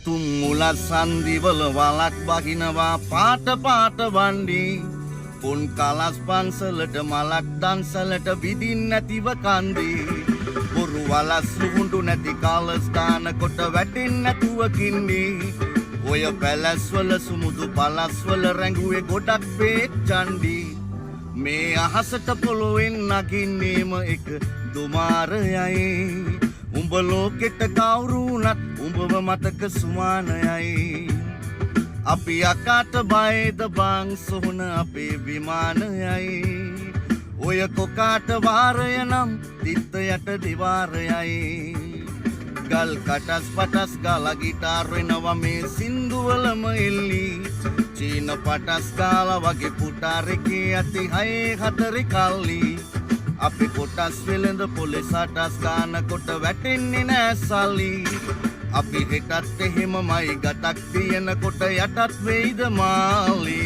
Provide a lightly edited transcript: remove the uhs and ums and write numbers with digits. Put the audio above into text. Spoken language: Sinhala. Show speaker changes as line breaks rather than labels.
තුම් මුලත් සන්දිවල වලක් බහිනවා පාට පාට වණ්ඩි පුන් කලස් පන්සලට මලක් දන්සලට විදින් නැතිව කන්දි බොරු වලස් සුහුඬු නැති කාලස්ථාන කොට වැටෙන් නැතුව කින්දි ඔය පැලස්වල සුමුදු පලස්වල රැඟුවේ ගොඩක් පේක් චණ්ඩි මේ අහසට පොළොවෙන් නගින්නේම එක දුමාරයයි උඹ ලෝකෙට කවුරුනත් උඹව මතක සුමානයයි අපි අකාට බයද බං සොහන අපේ විමානයයි ඔය කොකාට වාරය නම් තිත්ත යට දිවාරයයි ගල් කටස් පටස් ගාලා ගිටාර් වෙනවා මේ සින්දුවලම එල්ලි චීන පටස් ගාලා වගේ පුටාරකේ ඇති 6-4 කල්ලි අපි කොටස් වෙලඳ පොලේ සටස් ගාන කොට වැටෙන්නේ නෑ සල්ලි අපි හෙටත් එහෙමමයි ගතක් තියෙන කොට යටත් වෙයිද මාලි